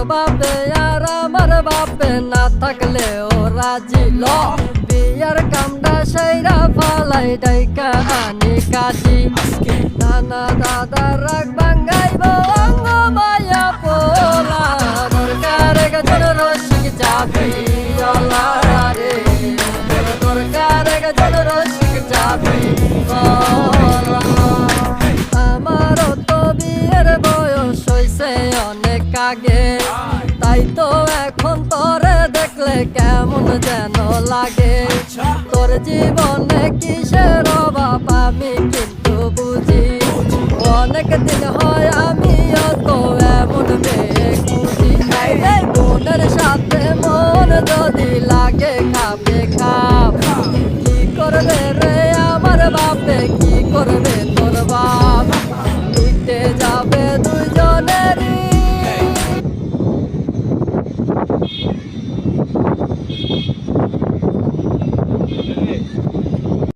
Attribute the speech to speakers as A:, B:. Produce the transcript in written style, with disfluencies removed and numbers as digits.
A: বাপে আর আমার বাপে না থাকলে ও রাজি ল বিয়ার কামটা সেইরা ফালাই ডাইকা আনি কাজি নানা দাদা রাগ বাঙ্গাইব অঙ্গ মায়া পোলা দরকার গজন রসিক যাবি রে দরকার গজন রসিক যাবি আমারও তো বিয়ের বয়স হইছে অনেক আগে তাই তো এখন তোরে দেখলে কেমন যেন লাগে তোর জীবনে কিসের অভাব আমি কিন্তু বুঝি অনেক দিন হয় আমিও তো এমন মেয়ে